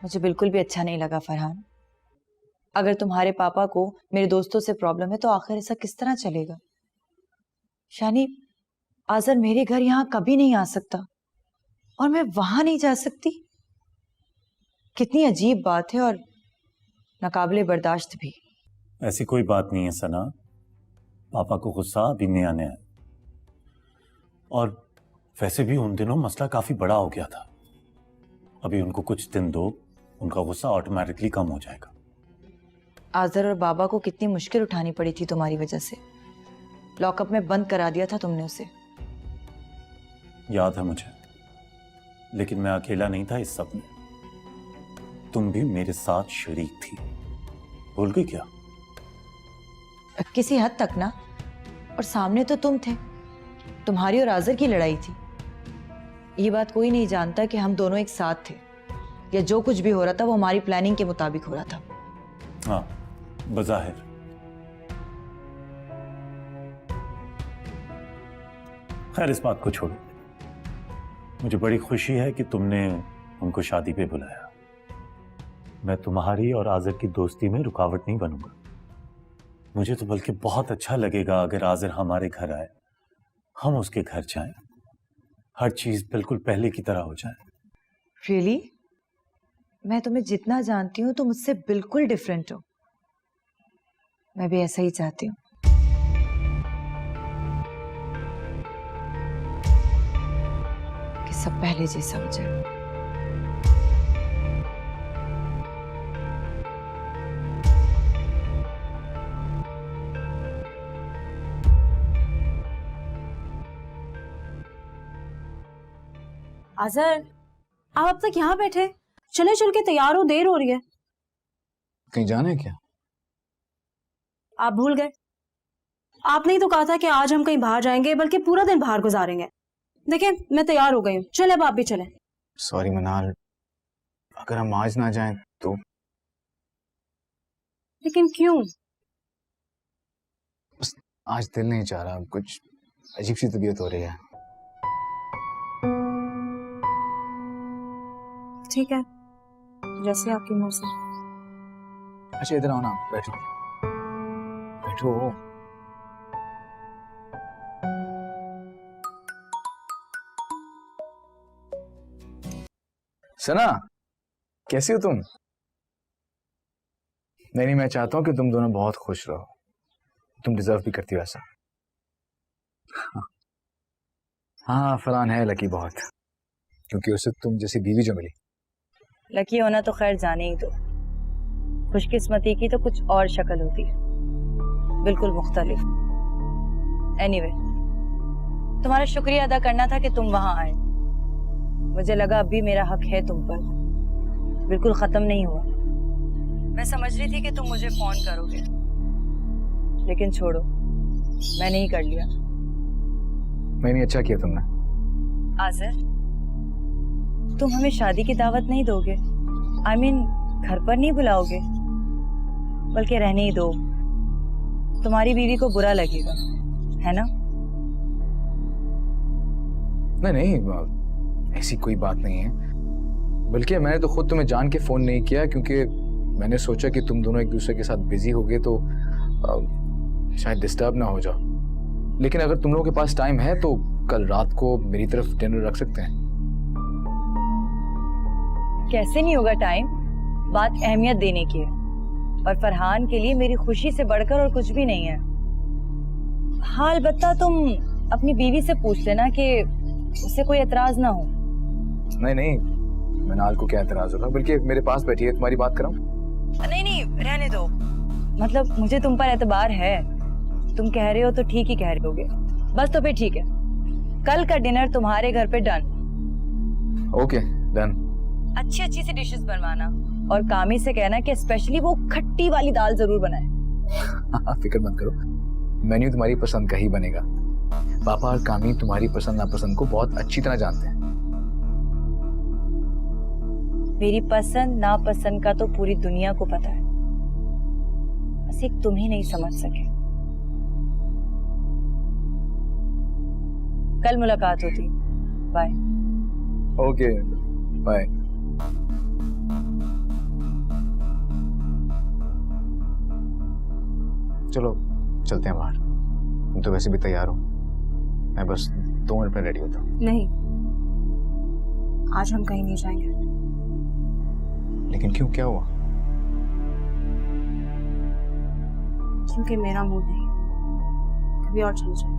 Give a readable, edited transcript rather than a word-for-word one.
मुझे बिल्कुल भी अच्छा नहीं लगा फरहान। अगर तुम्हारे पापा को मेरे दोस्तों से प्रॉब्लम है तो आखिर ऐसा किस तरह चलेगा? शानी, आज़र मेरे घर यहाँ कभी नहीं आ सकता और मैं वहां नहीं जा सकती। कितनी अजीब बात है और नाकाबिले बर्दाश्त भी। ऐसी कोई बात नहीं है सना, पापा को गुस्सा अभी नहीं आने आया। और वैसे भी उन दिनों मसला काफी बड़ा हो गया था। अभी उनको कुछ दिन दो, उनका गुस्सा ऑटोमेटिकली कम हो जाएगा। आज़र और बाबा को कितनी मुश्किल उठानी पड़ी थी तुम्हारी वजह से। लॉकअप में बंद करा दिया था तुमने उसे। याद है मुझे, लेकिन मैं अकेला नहीं था इस सब में। तुम भी मेरे साथ शरीक थी, भूल गई क्या? किसी हद तक ना। और सामने तो तुम थे, तुम्हारी और आज़र की लड़ाई थी। ये बात कोई नहीं जानता कि हम दोनों एक साथ थे, या जो कुछ भी हो रहा था वो हमारी प्लानिंग के मुताबिक हो रहा था। हाँ, बज़ाहिर। खैर, इस बात को छोड़ो। मुझे बड़ी खुशी है कि तुमने उनको शादी पे बुलाया। मैं तुम्हारी और आज़र की दोस्ती में रुकावट नहीं बनूंगा। मुझे तो बल्कि बहुत अच्छा लगेगा अगर आज़र हमारे घर आए, हम उसके घर जाएं, हर चीज बिल्कुल पहले की तरह हो जाए। रियली? मैं तुम्हें जितना जानती हूँ तुम मुझसे बिल्कुल डिफरेंट हो। मैं भी ऐसा ही चाहती हूँ कि सब पहले जैसा हो जाए। आज़र, आप अब तक यहाँ बैठे? चले चल के तैयार हो, देर हो रही है। कहीं जाना है क्या? आप भूल गए? आपने ही तो कहा था कि आज हम कहीं बाहर जाएंगे, बल्कि पूरा दिन बाहर गुजारेंगे। देखिए, मैं तैयार हो गई हूँ। चले, अब आप भी चले। सॉरी मनाल, अगर हम आज ना जाएं तो? लेकिन क्यों? बस आज दिल नहीं चाह रहा, कुछ अजीब सी तबीयत हो रही है। ठीक है, जैसे आपकी मर्जी। अच्छा इधर आओ ना, बैठो बैठो। सना, कैसी हो तुम? नहीं, मैं चाहता हूं कि तुम दोनों बहुत खुश रहो। तुम डिजर्व भी करती हो ऐसा। हाँ, फरहान है लकी बहुत, क्योंकि उसे तुम जैसी बीवी जो मिली। लकी होना तो खैर जाने ही दो, खुशकिस्मती की तो कुछ और शक्ल होती है, बिल्कुल मुख्तलिफ। एनीवे, तुम्हारा शुक्रिया अदा करना था कि तुम वहां आए। मुझे लगा अभी मेरा हक है तुम पर, बिल्कुल खत्म नहीं हुआ। मैं समझ रही थी कि तुम मुझे फोन करोगे, लेकिन छोड़ो, मैंने ही कर लिया। मैंने अच्छा किया तुमने। आज़र, तुम हमें शादी की दावत नहीं दोगे? I mean, घर पर नहीं बुलाओगे? बल्कि रहने ही दो, तुम्हारी बीवी को बुरा लगेगा, है ना? नहीं, ऐसी कोई बात नहीं है। बल्कि मैंने तो खुद तुम्हें जान के फोन नहीं किया, क्योंकि मैंने सोचा कि तुम दोनों एक दूसरे के साथ बिजी होगे तो शायद डिस्टर्ब ना हो जाओ। लेकिन अगर तुम लोगों के पास टाइम है तो कल रात को मेरी तरफ डिनर रख सकते हैं। कैसे नहीं होगा टाइम? बात अहमियत देने की है, और फरहान के लिए मेरी खुशी से बढ़कर और कुछ भी नहीं है। हाँ, अलबत्ता तुम अपनी बीवी से पूछ लेना कि उसे कोई एतराज ना हो। नहीं, मनाल को क्या एतराज होगा, बल्कि मेरे पास बैठी है, तुम्हारी बात कराऊं? नहीं, रहने दो। मतलब मुझे तुम पर एतबार है, तुम कह रहे हो तो ठीक ही कह रहे होगे। बस तो फिर ठीक है, कल का डिनर तुम्हारे घर पे डन। Okay, done. अच्छी सी डिशेस बनवाना, और कामी से कहना कि स्पेशली वो खट्टी वाली दाल जरूर बनाए। फिक्र मत करो, मेन्यू तुम्हारी पसंद का ही बनेगा। पापा और कामी तुम्हारी पसंद नापसंद को बहुत अच्छी तरह जानते हैं। मेरी पसंद नापसंद का तो पूरी दुनिया को पता है, बस एक तुम ही नहीं समझ सके। कल मुलाकात होती। बाय। Okay, bye. चलो चलते हैं बाहर, तुम तो वैसे भी तैयार हो, मैं बस 2 मिनट में रेडी होता हूँ। नहीं, आज हम कहीं नहीं जाएंगे। लेकिन क्यों, क्या हुआ? क्योंकि मेरा मूड नहीं, कभी और चले जाए।